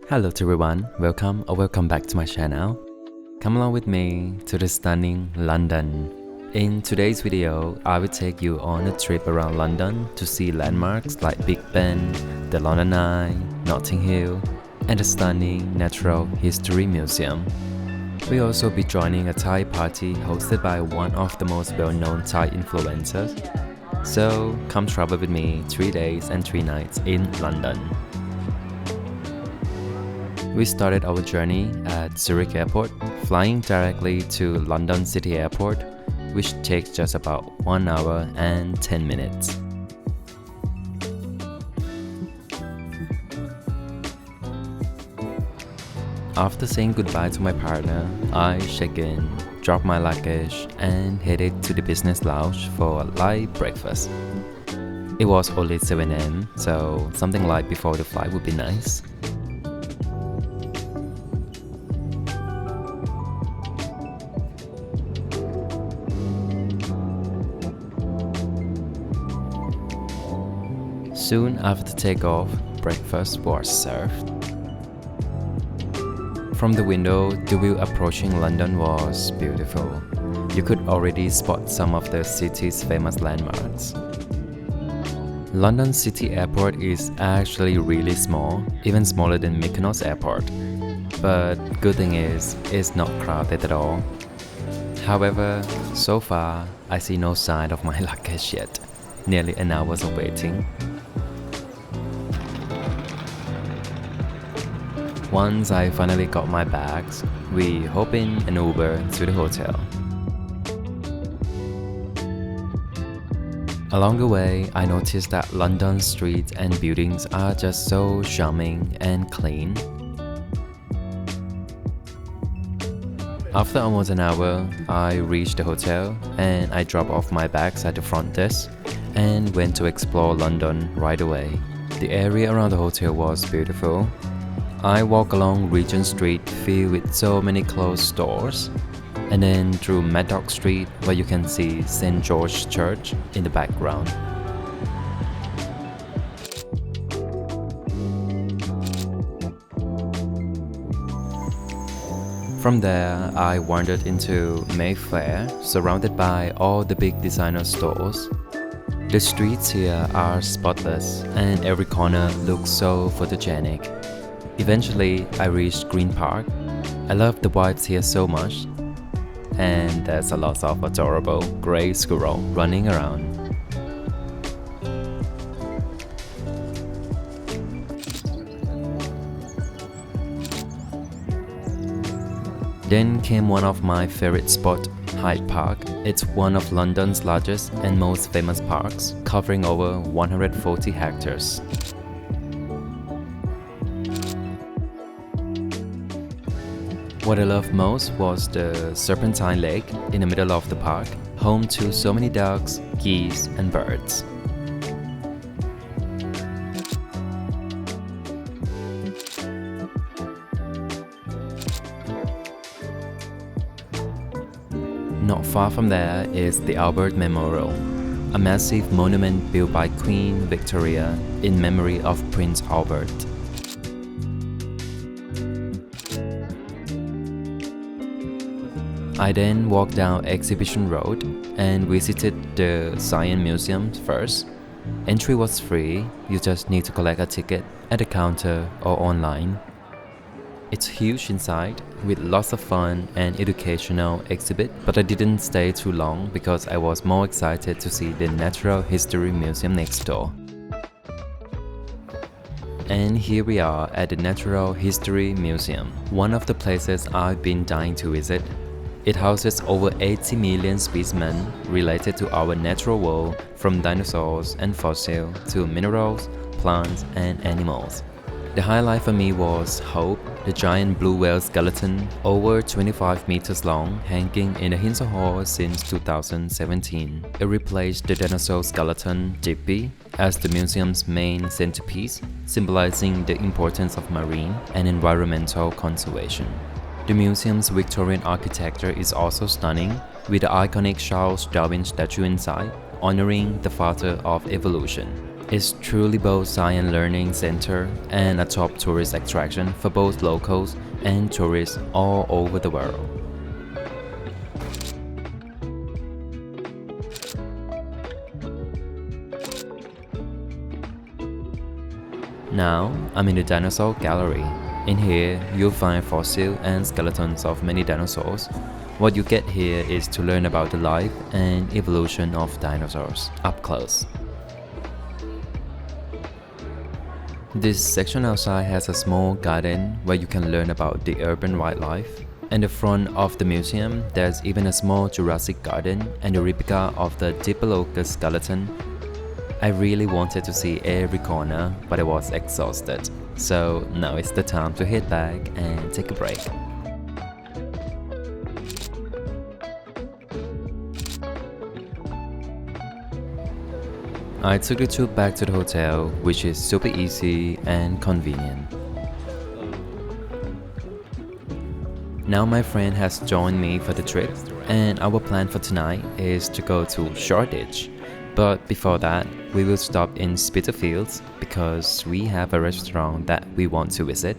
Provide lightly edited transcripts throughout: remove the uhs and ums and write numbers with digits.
Hello to everyone, welcome back to my channel. Come along with me to the stunning London. In today's video, I will take you on a trip around London to see landmarks like Big Ben, the London Eye, Notting Hill, and the stunning Natural History Museum. We'll also be joining a Thai party hosted by one of the most well-known Thai influencers. So come travel with me 3 days and 3 nights in London. We started our journey at Zurich Airport, flying directly to London City Airport, which takes just about 1 hour and 10 minutes. After saying goodbye to my partner, I checked in, dropped my luggage, and headed to the business lounge for a light breakfast. It was only 7 am, so something light before the flight would be nice. Soon after takeoff, breakfast was served. From the window, the view approaching London was beautiful. You could already spot some of the city's famous landmarks. London City Airport is actually really small, even smaller than Mykonos Airport. But good thing is, it's not crowded at all. However, so far, I see no sign of my luggage yet. Nearly an hour of waiting. Once I finally got my bags, we hop in an Uber to the hotel. Along the way, I noticed that London's streets and buildings are just so charming and clean. After almost an hour, I reached the hotel and I dropped off my bags at the front desk and went to explore London right away. The area around the hotel was beautiful. I walked along Regent Street filled with so many clothes stores, and then through Maddox Street where you can see St. George's Church in the background. From there, I wandered into Mayfair, surrounded by all the big designer stores. The streets here are spotless and every corner looks so photogenic. Eventually, I reached Green Park. I love the vibes here so much. And there's a lot of adorable grey squirrel running around. Then came one of my favorite spots, Hyde Park. It's one of London's largest and most famous parks, covering over 140 hectares. What I loved most was the Serpentine Lake in the middle of the park, home to so many ducks, geese, and birds. Not far from there is the Albert Memorial, a massive monument built by Queen Victoria in memory of Prince Albert. I then walked down Exhibition Road and visited the Science Museum first. Entry was free, you just need to collect a ticket at the counter or online. It's huge inside, with lots of fun and educational exhibit, but I didn't stay too long because I was more excited to see the Natural History Museum next door. And here we are at the Natural History Museum, one of the places I've been dying to visit. It houses over 80 million specimens related to our natural world, from dinosaurs and fossils to minerals, plants, and animals. The highlight for me was Hope, the giant blue whale skeleton, over 25 meters long, hanging in the Windsor Hall since 2017. It replaced the dinosaur skeleton, Dippy, as the museum's main centerpiece, symbolizing the importance of marine and environmental conservation. The museum's Victorian architecture is also stunning, with the iconic Charles Darwin statue inside, honoring the father of evolution. It's truly both science learning center and a top tourist attraction for both locals and tourists all over the world. Now, I'm in the dinosaur gallery. In here, you'll find fossils and skeletons of many dinosaurs. What you get here is to learn about the life and evolution of dinosaurs up close. This section outside has a small garden where you can learn about the urban wildlife. In the front of the museum, there's even a small Jurassic garden and a replica of the Diplodocus skeleton. I really wanted to see every corner, but I was exhausted. So now it's the time to head back and take a break. I took the tube back to the hotel, which is super easy and convenient. Now my friend has joined me for the trip, and our plan for tonight is to go to Shoreditch. But before that, we will stop in Spitalfields because we have a restaurant that we want to visit.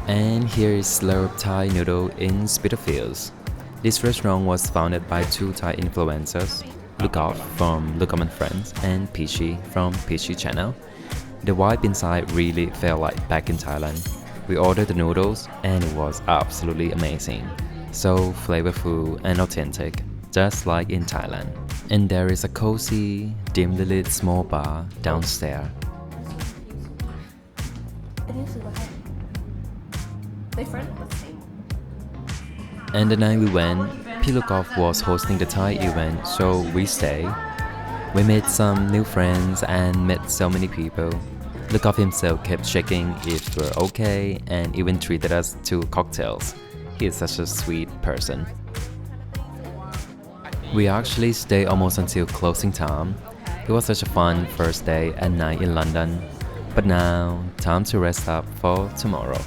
And here is Slurp Thai Noodle in Spitalfields. This restaurant was founded by two Thai influencers, Lookoff from Lookoff and Friends and Peachy from Peachy Channel. The vibe inside really felt like back in Thailand. We ordered the noodles and it was absolutely amazing. So flavorful and authentic, just like in Thailand. And there is a cozy, dimly lit small bar downstairs. And the night we went, Pilukov was hosting the Thai event, so we stayed. We made some new friends and met so many people. Lukov himself kept checking if we're okay and even treated us to cocktails. He is such a sweet person. We actually stayed almost until closing time. It was such a fun first day and night in London. But now, time to rest up for tomorrow.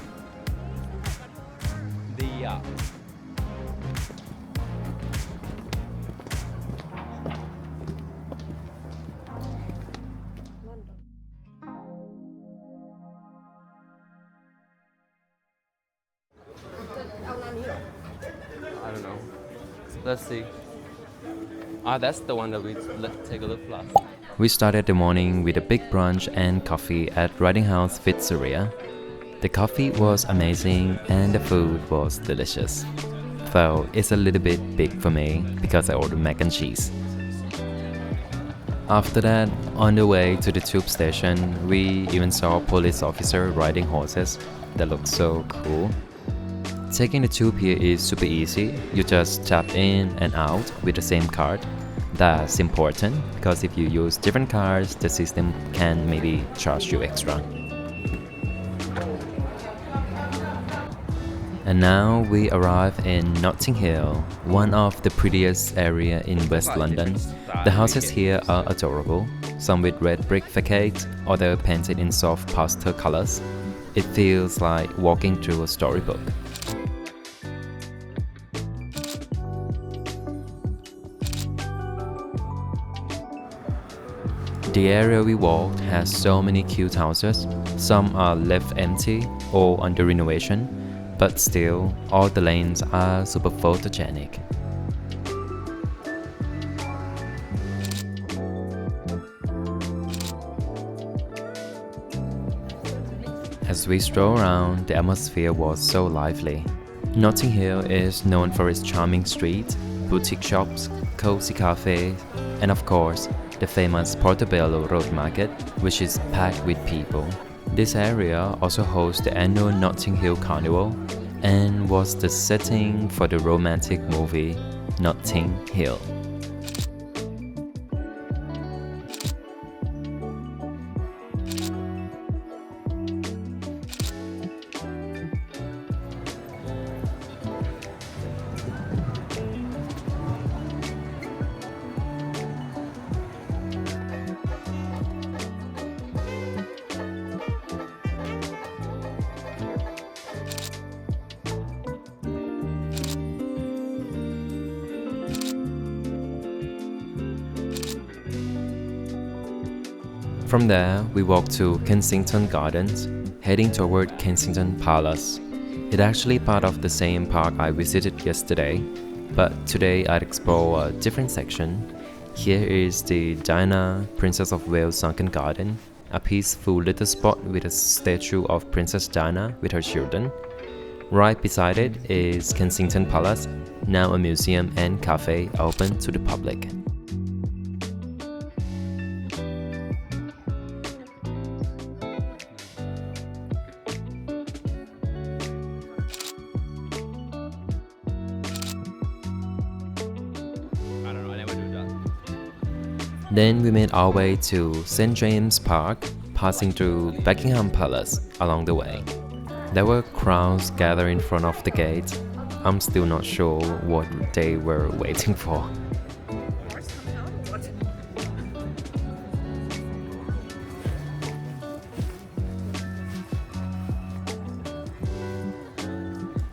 I don't know. Let's see. That's the one that let's take a look last. We started the morning with a big brunch and coffee at Riding House Pizzeria. The coffee was amazing and the food was delicious. Though it's a little bit big for me because I ordered mac and cheese. After that, on the way to the tube station, we even saw a police officer riding horses. That looked so cool. Taking the tube here is super easy. You just tap in and out with the same card. That's important because if you use different cards, the system can maybe charge you extra. And now we arrive in Notting Hill, one of the prettiest area in West London. The houses here are adorable, some with red brick facade, others painted in soft pastel colors. It feels like walking through a storybook. The area we walked has so many cute houses. Some are left empty or under renovation, but still, all the lanes are super photogenic. As we stroll around, the atmosphere was so lively. Notting Hill is known for its charming streets, boutique shops, cozy cafes, and of course, the famous Portobello Road Market, which is packed with people. This area also hosts the annual Notting Hill Carnival and was the setting for the romantic movie Notting Hill. From there, we walked to Kensington Gardens, heading toward Kensington Palace. It's actually part of the same park I visited yesterday, but today I'd explore a different section. Here is the Diana, Princess of Wales Sunken Garden, a peaceful little spot with a statue of Princess Diana with her children. Right beside it is Kensington Palace, now a museum and cafe open to the public. Then we made our way to St. James Park, passing through Buckingham Palace along the way. There were crowds gathered in front of the gate. I'm still not sure what they were waiting for.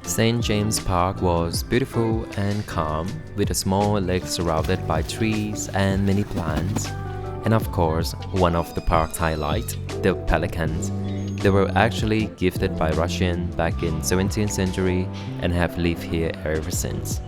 St. James Park was beautiful and calm, with a small lake surrounded by trees and many plants. And of course, one of the park's highlights, the pelicans. They were actually gifted by Russians back in 17th century and have lived here ever since.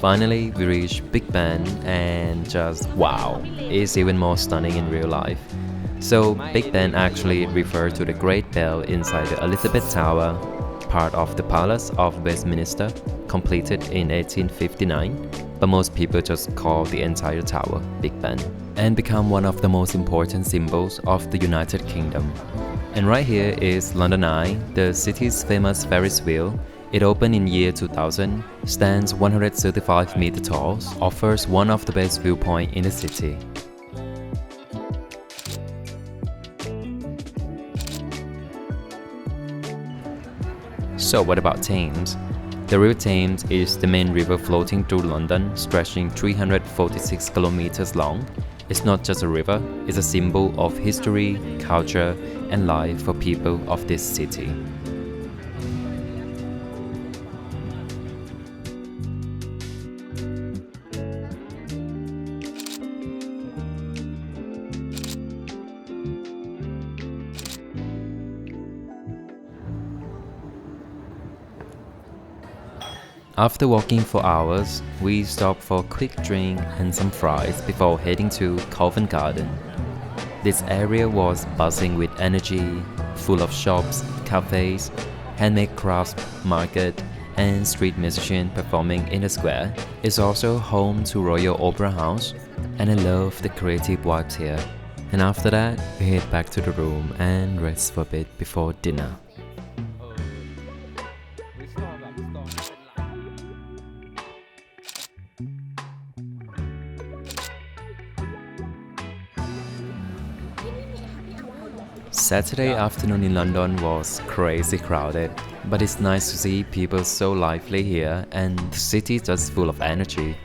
Finally, we reached Big Ben and just wow, it's even more stunning in real life. So Big Ben actually referred to the Great Bell inside the Elizabeth Tower, part of the Palace of Westminster, completed in 1859, but most people just call the entire tower Big Ben, and become one of the most important symbols of the United Kingdom. And right here is London Eye, the city's famous Ferris wheel. It opened in year 2000, stands 135 meters tall, offers one of the best viewpoints in the city. So what about Thames? The River Thames is the main river floating through London, stretching 346 kilometers long. It's not just a river, it's a symbol of history, culture, and life for people of this city. After walking for hours, we stopped for a quick drink and some fries before heading to Covent Garden. This area was buzzing with energy, full of shops, cafes, handmade crafts market, and street musicians performing in the square. It's also home to Royal Opera House, and I love the creative vibes here. And after that, we head back to the room and rest for a bit before dinner. Saturday afternoon in London was crazy crowded, but it's nice to see people so lively here and the city is just full of energy.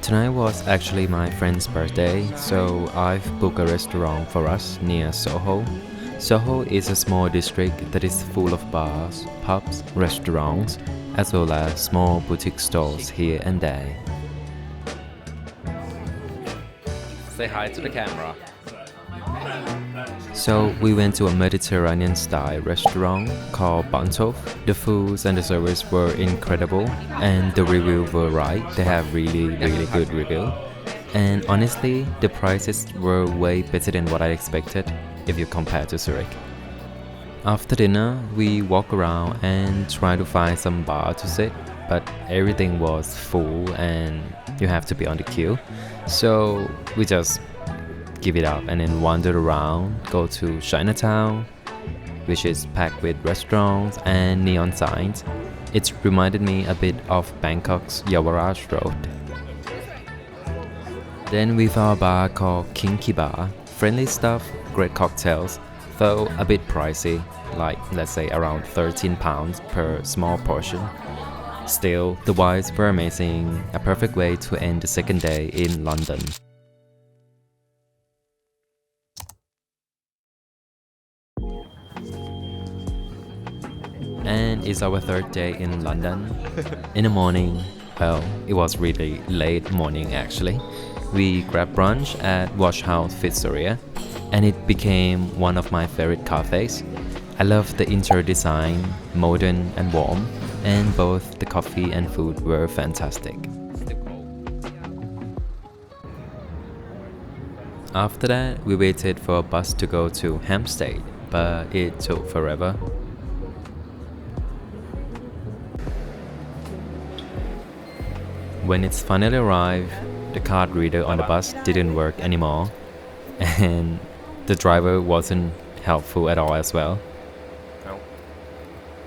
Tonight was actually my friend's birthday, so I've booked a restaurant for us near Soho. Soho is a small district that is full of bars, pubs, restaurants, as well as small boutique stores here and there. Say hi to the camera. So we went to a Mediterranean-style restaurant called Bantov. The foods and the service were incredible, and the reviews were right. They have really good review. And honestly, the prices were way better than what I expected if you compare to Zurich. After dinner, we walked around and tried to find some bar to sit, but everything was full and you have to be on the queue. So we just give it up and then wandered around, go to Chinatown, which is packed with restaurants and neon signs. It reminded me a bit of Bangkok's Yaowarat Road. Then we found a bar called Kinky Bar. Friendly stuff, great cocktails, though a bit pricey, like let's say around £13 per small portion. Still, the vibes were amazing, a perfect way to end the second day in London. And it's our third day in London. In the morning, well, it was really late morning actually. We grabbed brunch at Watch House Fitzroy, and it became one of my favorite cafes. I love the interior design, modern and warm, and both the coffee and food were fantastic. After that, we waited for a bus to go to Hampstead, but it took forever. When it's finally arrived, the card reader on the bus didn't work anymore, and the driver wasn't helpful at all as well.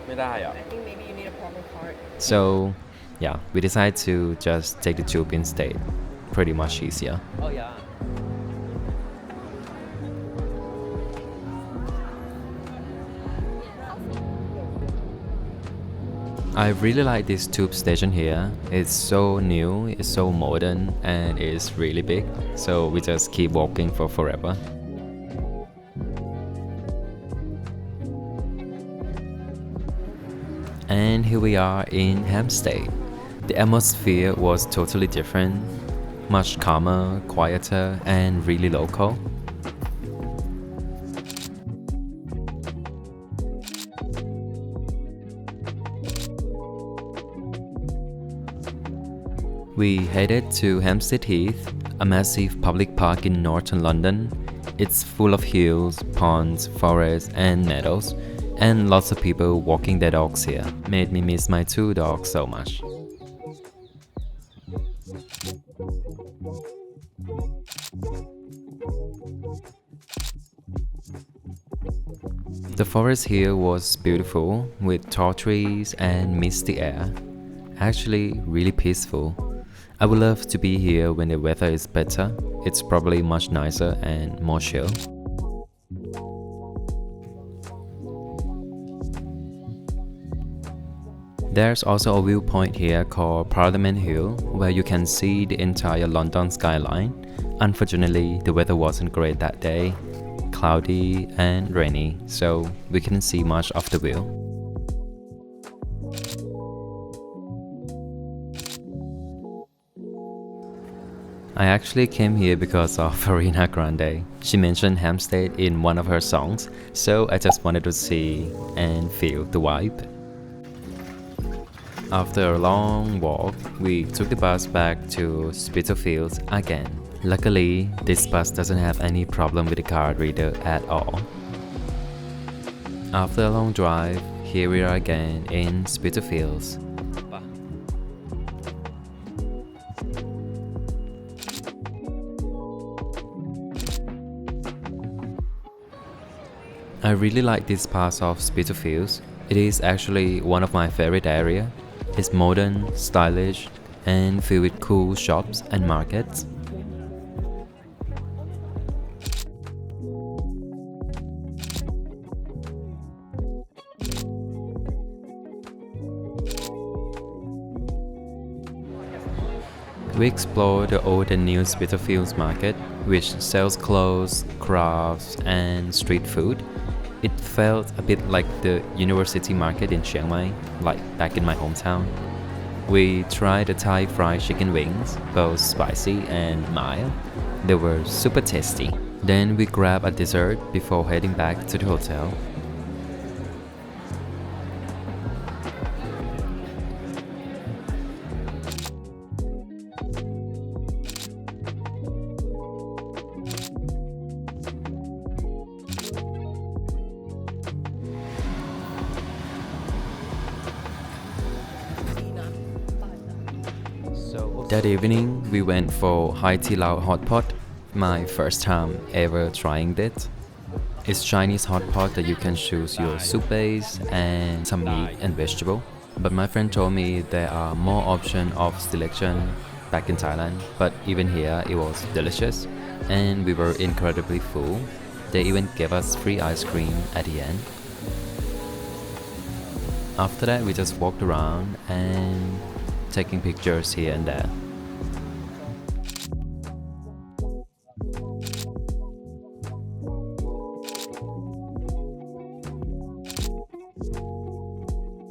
ไม่ได้อะ I think maybe you need a proper card. So, yeah, we decided to just take the tube instead. Pretty much easier. Oh yeah. I really like this tube station here. It's so new, it's so modern, and it's really big. So we just keep walking for forever. And here we are in Hampstead. The atmosphere was totally different, much calmer, quieter, and really local. We headed to Hampstead Heath, a massive public park in northern London. It's full of hills, ponds, forests, and meadows, and lots of people walking their dogs here. Made me miss my two dogs so much. The forest here was beautiful, with tall trees and misty air. Actually, really peaceful. I would love to be here when the weather is better. It's probably much nicer and more chill. There's also a viewpoint here called Parliament Hill, where you can see the entire London skyline. Unfortunately, the weather wasn't great that day, cloudy and rainy, so we couldn't see much of the view. I actually came here because of Ariana Grande. She mentioned Hampstead in one of her songs, so I just wanted to see and feel the vibe. After a long walk, we took the bus back to Spitalfields again. Luckily, this bus doesn't have any problem with the card reader at all. After a long drive, here we are again in Spitalfields. I really like this part of Spitalfields. It is actually one of my favorite areas. It's modern, stylish, and filled with cool shops and markets. We explore the old and new Spitalfields market, which sells clothes, crafts, and street food. It felt a bit like the university market in Chiang Mai, like back in my hometown. We tried the Thai fried chicken wings, both spicy and mild. They were super tasty. Then we grabbed a dessert before heading back to the hotel. That evening, we went for Hai Di Lao hot pot, my first time ever trying it. It's Chinese hot pot that you can choose your soup base and some meat and vegetable. But my friend told me there are more options of selection back in Thailand, but even here it was delicious and we were incredibly full. They even gave us free ice cream at the end. After that, we just walked around and taking pictures here and there.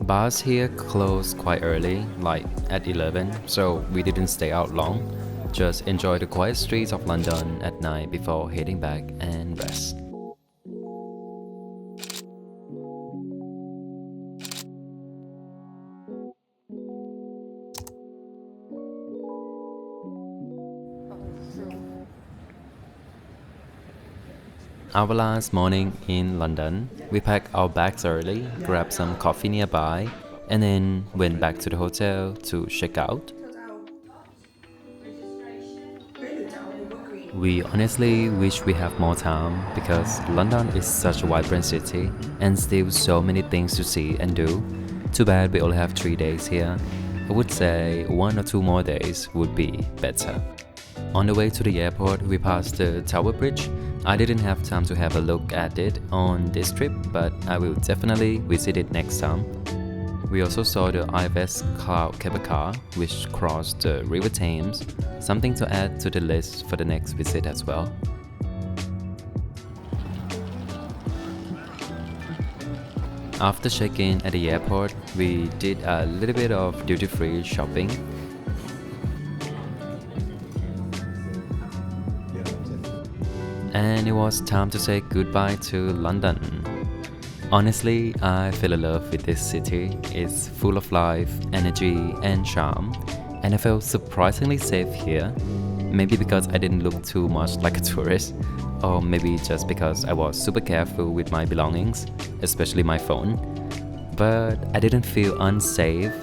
Bars here close quite early, like at 11, so we didn't stay out long. Just enjoy the quiet streets of London at night before heading back and rest. Our last morning in London, we packed our bags early, grabbed some coffee nearby, and then went back to the hotel to check out. We honestly wish we have more time because London is such a vibrant city and still so many things to see and do. Too bad we only have 3 days here. I would say 1 or 2 more days would be better. On the way to the airport, we passed the Tower Bridge. I didn't have time to have a look at it on this trip, but I will definitely visit it next time. We also saw the IFS Cloud cable car, which crossed the River Thames, something to add to the list for the next visit as well. After check-in at the airport, we did a little bit of duty-free shopping. And it was time to say goodbye to London. Honestly, I fell in love with this city. It's full of life, energy, and charm, and I felt surprisingly safe here. Maybe because I didn't look too much like a tourist, or maybe just because I was super careful with my belongings, especially my phone. But I didn't feel unsafe,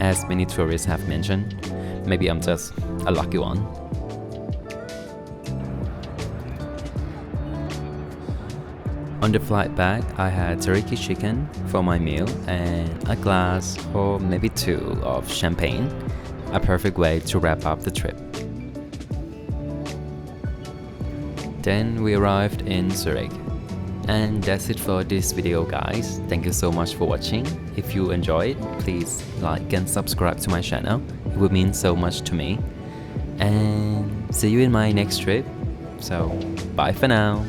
as many tourists have mentioned. Maybe I'm just a lucky one. On the flight back, I had teriyaki chicken for my meal and a glass or maybe 2 of champagne, a perfect way to wrap up the trip. Then we arrived in Zurich. And that's it for this video, guys. Thank you so much for watching. If you enjoyed, please like and subscribe to my channel. It would mean so much to me. And see you in my next trip. So, bye for now.